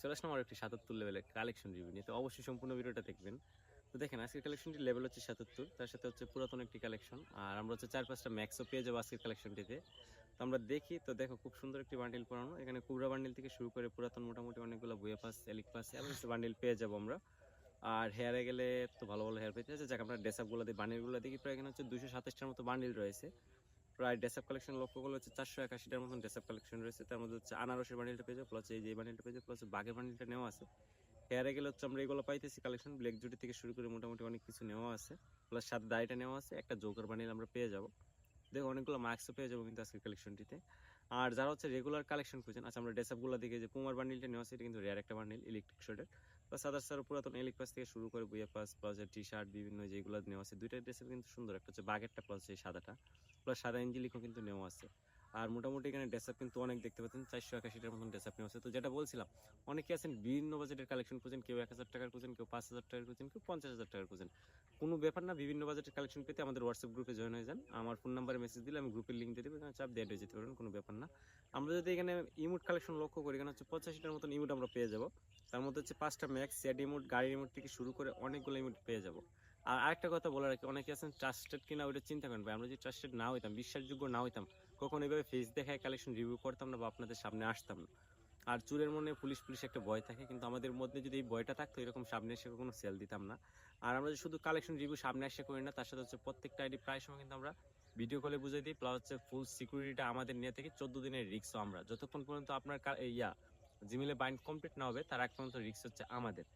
চলে আসলাম আর একটি ৭৭ লেভেলের কালেকশন রিভিউ নিয়ে। তো অবশ্যই সম্পূর্ণ ভিডিওটা দেখবেন। তো দেখেন আজকের কালেকশনটির লেভেল হচ্ছে ৭৭, তার সাথে হচ্ছে পুরাতন একটি কালেকশন। আর আমরা হচ্ছে ৪-৫ টা ম্যাক্সও পেয়ে যাবো আজকের কালেকশনটিতে। তো আমরা দেখি, তো দেখো খুব সুন্দর একটি বান্ডিল পড়ানো। এখানে কুবরা বান্ডিল থেকে শুরু করে পুরাতন মোটামুটি অনেকগুলো Booyah pass, elite pass, average bundle পেয়ে যাবো আমরা। আর হেয়ারে গেলে তো ভালো, ভালো হেয়ার পেতে আছে। যাক আমরা ড্রেস আপগুলো দিয়ে বান্ডিলগুলো দেখি, প্রায় এখানে হচ্ছে ২২৭ টার মতো বান্ডিল রয়েছে। প্রায় ড্রেস আপ কালেকশন লক্ষ্য করলে হচ্ছে ৪৮১ টার মতন ড্রেস আপ কালেকশন রয়েছে। তার মধ্যে হচ্ছে আনারসের বান্ডিলটা পেয়ে যাবো, প্লাস এই যে বান্ডিলটা পেয়ে যাবো, প্লাস বাঘের বান্ডিলটা নেওয়া আছে। হেয়ারে গেলে হচ্ছে আমরা এগুলো পাইতেছি কালেকশন ব্ল্যাক জুটি থেকে শুরু করে মোটামুটি অনেক কিছু নেওয়া আছে। প্লাস সাথে দাড়িটা নেওয়া আছে, একটা জোকার বান্ডিল আমরা পেয়ে যাবো। দেখো অনেকগুলো মার্কসও পেয়ে যাবো কিন্তু আজকের কালেকশনটিতে। আর যারা হচ্ছে রেগুলার কালেকশন খুঁজেন, আচ্ছা আমরা ড্রেস আপগুলো দিকে যে পুমার বান্ডিলটা নেওয়া আছে, এটা কিন্তু রেয়ার একটা বান্ডিল ইলেকট্রিক শর্টের। প্লাস আদার্স আরো পুরাতন এলিক পাস থেকে শুরু করে বুয়া পাস, প্লাস টি শার্ট বিভিন্ন যেগুলো নেওয়া আছে, দুইটা ড্রেসের কিন্তু সুন্দর, একটা হচ্ছে বাগেরটা প্লাস এই সাদাটা, প্লাস সাদা ইঞ্জিলিকও কিন্তু নেওয়া আছে। আর মোটামুটি এখানে ড্রেস আপ কিন্তু অনেক দেখতে পাচ্ছেন, ৪৮১ টার মতন ড্রেস আপ নেওয়া আছে। তো যেটা বলছিলাম, অনেকে আছেন বিভিন্ন বাজেটের কালেকশন খুঁজেন, কেউ ১,০০০ টাকার খুঁজেন, কেউ ৫,০০০ টাকার খুঁজেন, কেউ ৫০,০০০ টাকার খুঁজেন। কোনো ব্যাপার না, বিভিন্ন বাজেটের কালেকশন পেতে আমাদের হোয়াটসঅ্যাপ গ্রুপে জয়েন হয়ে যান। আমার ফোন নাম্বারে মেসেজ দিলে আমি গ্রুপের লিঙ্ক দিয়ে দেবো, এখানে চাপ দিয়ে অ্যাড হয়ে যেতে পারবেন, কোনো ব্যাপার না। আমরা যদি এখানে ইমোট কালেকশন লক্ষ্য করি, এখানে হচ্ছে ৮৫টার মতন ইমোট আমরা পেয়ে যাবো। তার মধ্যে হচ্ছে ৫টা ম্যাক্স, স্যাড ইমোট, গাড়ির ইমোট থেকে শুরু করে অনেকগুলো ইমোট পেয়ে যাবো। আর আরেকটা কথা বলে রাখি, অনেকে আছেন ট্রাস্টেড কিনা ওইটা চিন্তা করেন ভাই, আমরা যদি ট্রাস্টেড না হইতাম, বিশ্বাসযোগ্য না হইতাম, কখন এভাবে ফেস দেখায় কালেকশন রিভিউ করতাম না বা আপনাদের সামনে আসতাম না। আর চোরের মনে পুলিশ পুলিশ একটা ভয় থাকে, কিন্তু আমাদের মধ্যে যদি এই ভয়টা থাকতো, এরকম সামনে এসে কোনো সেল দিতাম না। আর আমরা যে শুধু কালেকশন রিভিউ সামনে এসে করি না, তার সাথে হচ্ছে প্রত্যেকটা আইডি প্রায় সময় কিন্তু আমরা ভিডিও কলে বুঝিয়ে দিই, প্লাস হচ্ছে ফুল সিকিউরিটিটা আমাদের নিয়ে থেকে 14 দিনের রিক্সও আমরা, যতক্ষণ পর্যন্ত আপনার জিমেলে বাইন্ড কমপ্লিট না হবে তার আগ পর্যন্ত রিক্স হচ্ছে আমাদের।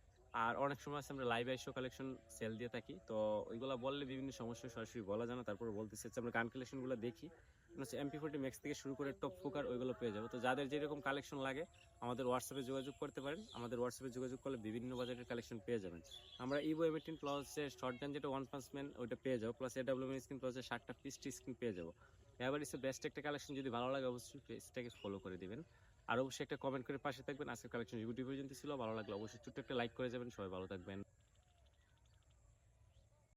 আর অনেক সময় আছে আমরা লাইভ আইসো কালেকশন সেল দিয়ে থাকি, তো ওইগুলো বললে বিভিন্ন সমস্যা সরাসরি বলা যায় না, তারপরে বলতেছি হচ্ছে আমরা গান কালেকশনগুলো দেখি, হচ্ছে MP40 ম্যাক্স থেকে শুরু করে টপ ফুকার ওইগুলো পেয়ে যাবো। তো যাদের যেরকম কালেকশন লাগে আমাদের হোয়াটসঅ্যাপে যোগাযোগ করতে পারেন, আমাদের হোয়াটসঅ্যাপে যোগাযোগ করলে বিভিন্ন বাজারের কালেকশন পেয়ে যাবেন। আমরা ইভো M18 প্লাস হচ্ছে শর্ট গান যেটা ওয়ান পাঁচ ম্যান ওইটা পেয়ে যাবো, প্লাস AWM স্ক্রিন প্লাস 60টা পিস্টি স্ক্রিন পেয়ে যাবো। এবার ইসে বেস্ট একটা কালেকশন, যদি ভালো লাগে অবশ্যই পেজটাকে ফলো করে দিবেন। আর অবশ্যই একটা কমেন্ট করে পাশে থাকবেন। আজকের কালেকশন ভিডিও পর্যন্ত ছিল, ভালো লাগলে অবশ্যই ছোট্ট একটা লাইক করে যাবেন। সবাই ভালো থাকবেন।